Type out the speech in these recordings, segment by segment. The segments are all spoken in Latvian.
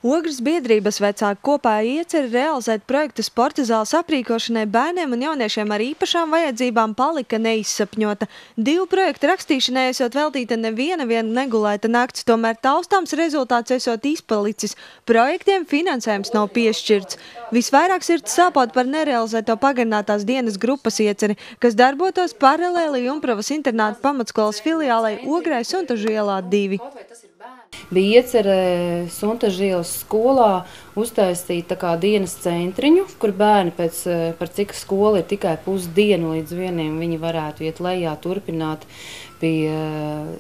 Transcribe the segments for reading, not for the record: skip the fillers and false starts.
Ogres biedrības vecāki kopā iecer realizēt projektu sporta zāles aprīkošanai bērniem un jauniešiem ar īpašām vajadzībām palika neizsapņota. Divu projektu rakstīšanai esot veltīta neviena negulēta nakts, tomēr taustāms rezultāts esot izpalicis. Projektiem finansējums nav piešķirts. Visvairāk sirds sāpot par nerealizēto pagarinātās dienas grupas ieceri, kas darbotos paralēli Jumpravas internāta pamatskolas filiālei Ogrē Suntažu ielā 2. Bija iecerē Suntažu ielas skolā uztaisīt dienas centriņu, kur bērni par cik skola ir tikai pusdienu līdz 1, viņi varētu iet lejā, turpināt pie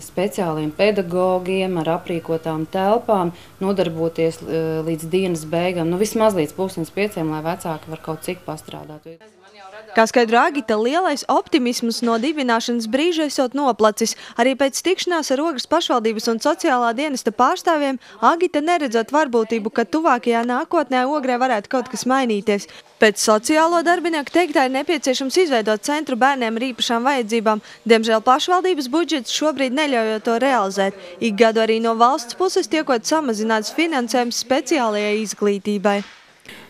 speciāliem pedagogiem ar aprīkotām telpām, nodarboties līdz dienas beigām, vismaz līdz 5:30, lai vecāki var kaut cik pastrādāt. Kā skaidro Agita, lielais optimisms no dibināšanas brīža esot noplacis. Arī pēc tikšanās ar Ogres pašvaldības un sociālā dienesta pārstāvjiem Agita neredzot varbūtību, ka tuvākajā nākotnē Ogrē varētu kaut kas mainīties. Pēc sociālo darbinieku teiktā ir nepieciešams izveidot centru bērniem ar īpašām vajadzībām. Diemžēl pašvaldības budžets šobrīd neļauj to realizēt. Ik gadu arī no valsts puses tiekot samazināts finansējums speciālajai izglītībai.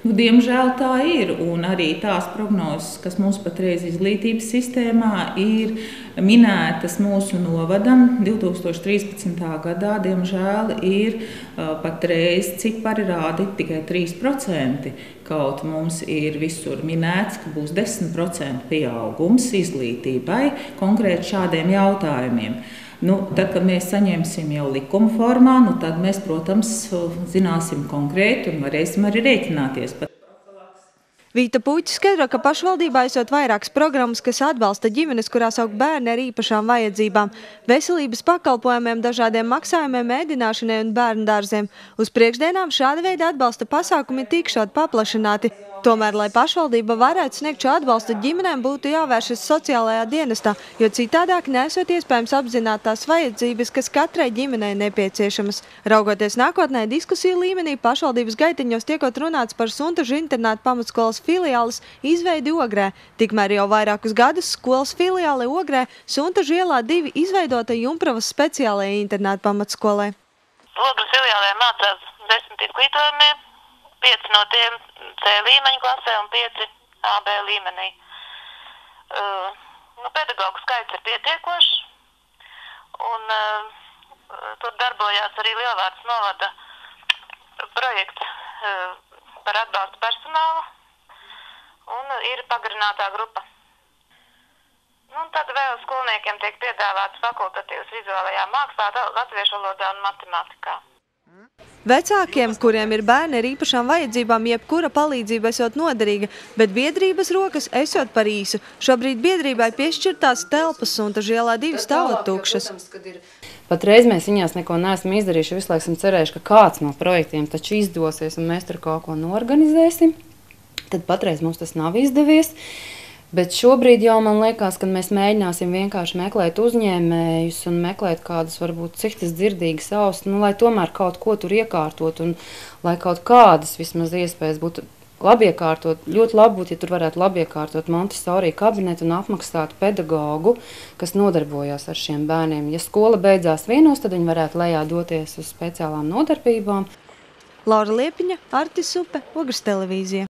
Diemžēl tā ir, un arī tās prognozes, kas mums patreiz izglītības sistēmā ir minētas mūsu novadam 2013. gadā, diemžēl ir patreiz cipari rādi tikai 3%, kaut mums ir visur minēts, ka būs 10% pieaugums izglītībai konkrēti šādiem jautājumiem. Tad, kad mēs saņemsim jau likuma formā, tad mēs, protams, zināsim konkrēti un varēsim arī rēķināties. Vīta Puķa skaidro, ka pašvaldībā esot vairākas programmas, kas atbalsta ģimenes, kurās aug bērni ar īpašām vajadzībām, veselības pakalpojumiem, dažādiem maksājumiem, ēdināšanai un bērnu dārziem. Uz priekšdienām šāda veida atbalsta pasākumi tikšot paplašināti. Tomēr, lai pašvaldība varētu sniegt šo atbalstu ģimenēm, būtu jāvēršas sociālajā dienestā, jo citādāk nesot iespējams apzināt tās vajadzības, kas katrai ģimenei nepieciešamas. Raugoties nākotnē, diskusiju līmenī pašvaldības gaitiņos tiekot runāts par Suntažu internāta pamatskolas filiāles izveidi Ogrē. Tikmēr jau vairākus gadus skolas filiāle Ogrē Suntažu ielā 2 izveidota Jumpravas speciālajai internāta pamatskolai. Ogres filiālē mācās 10 izglītojumiem, 5 no tiem C līmeņa klasē un 5 AB līmenī. Pedagogu skaits ir pietiekošs, un tur darbojās arī Lielvārdas novada projekts par atbalstu personālu, un ir pagarinātā grupa. Tad vēl skolniekiem tiek piedāvāts fakultatīvs vizuālajā mākslā, latviešu valodā un matemātikā. Vecākiem, kuriem ir bērni ar īpašām vajadzībām, jebkura palīdzība esot noderīga, bet biedrības rokas esot par īsu. Šobrīd biedrībai piešķirtās telpas Suntažu ielā 2 stāvot tukšas. Patreiz mēs viņās neko neesam izdarījuši, visu laiku esam cerējuši, ka kāds no projektiem taču izdosies un mēs tur kaut ko norganizēsim. Tad patreiz mums tas nav izdevies. Bet šobrīd jau man liekas, ka mēs mēģināsim vienkārši meklēt uzņēmējus un meklēt kādus varbūt citas dzirdīgas ausis, lai tomēr kaut ko tur iekārtot un lai kaut kādas vismaz iespējas būtu labi iekārtot. Ļoti labi būtu, ja tur varētu labi iekārtot Montessori kabinetu un apmaksātu pedagogu, kas nodarbojās ar šiem bērniem. Ja skola beidzās 1, tad viņi varētu lejā doties uz speciālām nodarbībām. Laura Liepiņa, Artis Upe, Ogres televīzija.